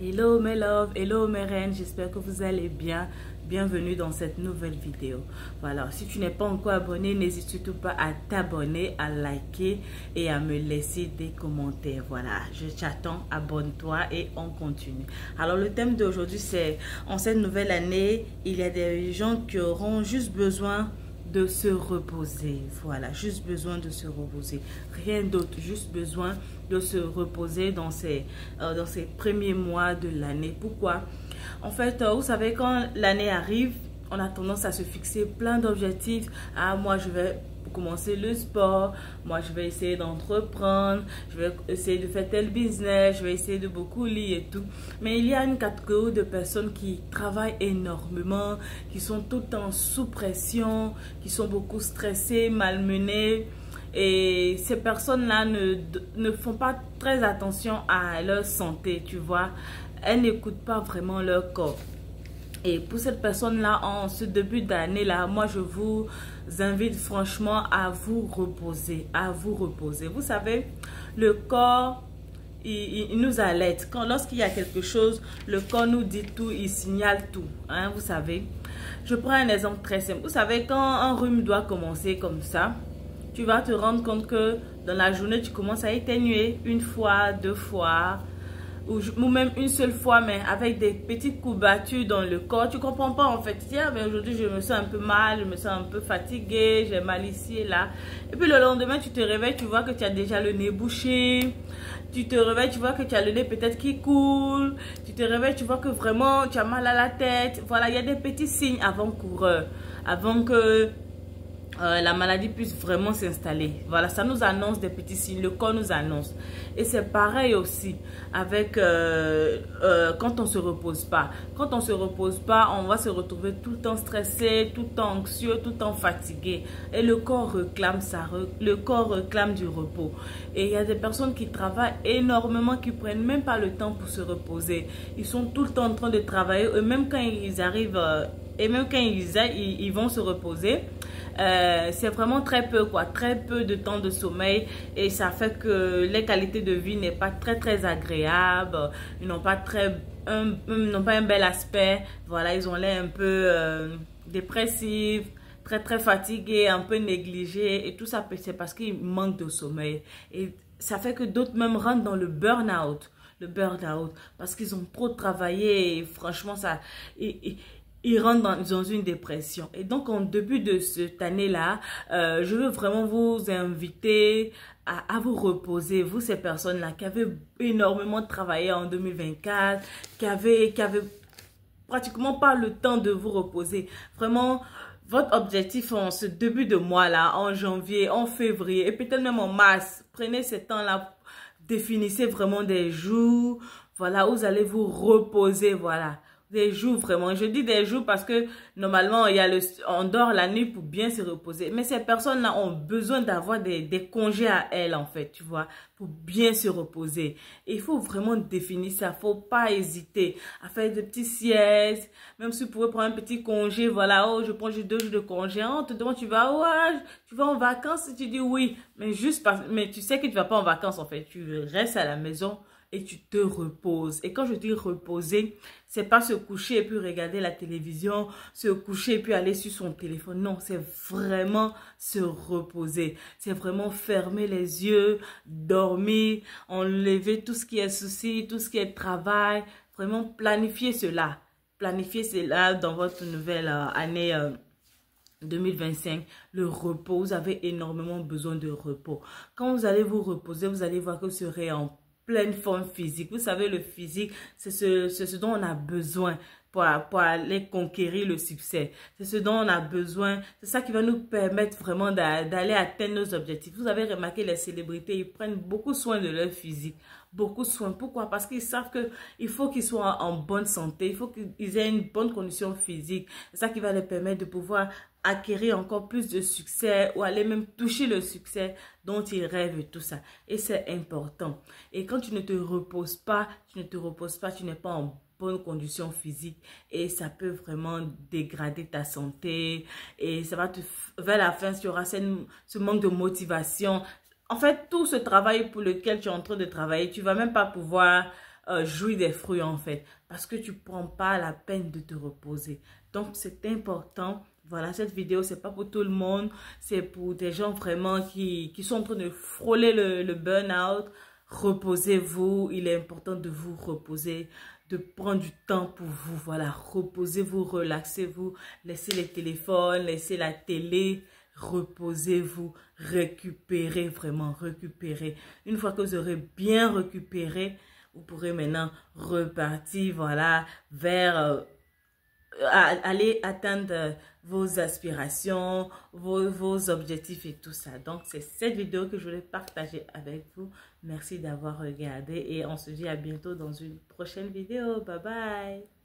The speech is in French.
Hello mes loves, hello mes reines, j'espère que vous allez bien. Bienvenue dans cette nouvelle vidéo. Voilà, si tu n'es pas encore abonné, n'hésite surtout pas à t'abonner, à liker et à me laisser des commentaires. Voilà, je t'attends, abonne-toi et on continue. Alors le thème d'aujourd'hui c'est, en cette nouvelle année, il y a des gens qui auront juste besoin de se reposer. Voilà, juste besoin de se reposer. Rien d'autre, juste besoin de se reposer dans ces premiers mois de l'année. Pourquoi? En fait, vous savez, quand l'année arrive, on a tendance à se fixer plein d'objectifs. Ah, moi, je vais commencer le sport, moi je vais essayer d'entreprendre, je vais essayer de faire tel business, je vais essayer de beaucoup lire et tout. Mais il y a une catégorie de personnes qui travaillent énormément, qui sont tout le temps sous pression, qui sont beaucoup stressées, malmenées. Et ces personnes-là ne font pas très attention à leur santé, tu vois. Elles n'écoutent pas vraiment leur corps. Et pour cette personne-là, en ce début d'année-là, moi, je vous invite franchement à vous reposer, Vous savez, le corps, il nous alerte. Lorsqu'il y a quelque chose, le corps nous dit tout, il signale tout. Hein, vous savez, je prends un exemple très simple. Vous savez, quand un rhume doit commencer comme ça, tu vas te rendre compte que dans la journée, tu commences à éternuer une fois, deux fois, ou même une seule fois, mais avec des petites courbatures dans le corps. Tu comprends pas en fait. Tu dis, ah, mais aujourd'hui je me sens un peu mal, je me sens un peu fatiguée, j'ai mal ici et là. Et puis le lendemain, tu te réveilles, tu vois que tu as déjà le nez bouché. Tu te réveilles, tu vois que tu as le nez peut-être qui coule. Tu te réveilles, tu vois que vraiment tu as mal à la tête. Voilà, il y a des petits signes avant-coureurs, avant que la maladie puisse vraiment s'installer. Voilà, ça nous annonce des petits signes, le corps nous annonce. Et c'est pareil aussi avec quand on se repose pas. Quand on se repose pas, on va se retrouver tout le temps stressé, tout le temps anxieux, tout le temps fatigué. Et le corps réclame ça, le corps réclame du repos. Et il y a des personnes qui travaillent énormément, qui prennent même pas le temps pour se reposer. Ils sont tout le temps en train de travailler, et même quand ils arrivent, et même quand ils vont se reposer, c'est vraiment très peu quoi, très peu de temps de sommeil, et ça fait que les qualités de vie n'est pas très agréable. Ils n'ont pas un bel aspect. Voilà, ils ont l'air un peu dépressifs, très fatigués, un peu négligés, et tout ça c'est parce qu'ils manquent de sommeil. Et ça fait que d'autres même rentrent dans le burn-out. Parce qu'ils ont trop travaillé, et franchement ça ils rentrent dans une dépression. Et donc, en début de cette année-là, je veux vraiment vous inviter à vous reposer. Vous, ces personnes-là qui avaient énormément travaillé en 2024, qui avaient pratiquement pas le temps de vous reposer. Vraiment, votre objectif en ce début de mois-là, en janvier, en février, et peut-être même en mars, prenez ce temps-là, définissez vraiment des jours, voilà, où vous allez vous reposer, voilà. Des jours vraiment, je dis des jours parce que normalement on dort la nuit pour bien se reposer, mais ces personnes-là ont besoin d'avoir des congés à elles en fait, tu vois, pour bien se reposer. Et il faut vraiment définir ça, faut pas hésiter à faire des petits siestes, même si vous pouvez prendre un petit congé, voilà, oh je prends juste 2 jours de congé, on te demande tu vas en vacances, tu dis oui, mais mais tu sais que tu vas pas en vacances en fait, tu restes à la maison et tu te reposes. Et quand je dis reposer, c'est pas se coucher et puis regarder la télévision, se coucher et puis aller sur son téléphone. Non, c'est vraiment se reposer. C'est vraiment fermer les yeux, dormir, enlever tout ce qui est souci, tout ce qui est travail. Vraiment planifier cela. Planifier cela dans votre nouvelle année 2025, le repos. Vous avez énormément besoin de repos. Quand vous allez vous reposer, vous allez voir que vous serez en pleine forme physique. Vous savez, le physique, c'est ce dont on a besoin pour aller conquérir le succès. C'est ce dont on a besoin. C'est ça qui va nous permettre vraiment d'aller atteindre nos objectifs. Vous avez remarqué, les célébrités, ils prennent beaucoup soin de leur physique. Beaucoup soin. Pourquoi? Parce qu'ils savent qu'il faut qu'ils soient en bonne santé. Il faut qu'ils aient une bonne condition physique. C'est ça qui va leur permettre de pouvoir acquérir encore plus de succès ou aller même toucher le succès dont ils rêvent et tout ça. Et c'est important. Et quand tu ne te reposes pas, tu n'es pas en bonne condition physique et ça peut vraiment dégrader ta santé et ça va vers la fin, tu auras ce manque de motivation. En fait, tout ce travail pour lequel tu es en train de travailler, tu vas même pas pouvoir jouir des fruits en fait, parce que tu prends pas la peine de te reposer. Donc c'est important. Voilà, cette vidéo c'est pas pour tout le monde, c'est pour des gens vraiment qui sont en train de frôler le burn-out. Reposez-vous, il est important de vous reposer, de prendre du temps pour vous. Voilà, reposez-vous, relaxez-vous, laissez les téléphones, laissez la télé. Reposez-vous, récupérez, vraiment récupérez. Une fois que vous aurez bien récupéré, vous pourrez maintenant repartir, voilà, vers aller atteindre vos aspirations, vos objectifs et tout ça. Donc, c'est cette vidéo que je voulais partager avec vous. Merci d'avoir regardé et on se dit à bientôt dans une prochaine vidéo. Bye bye!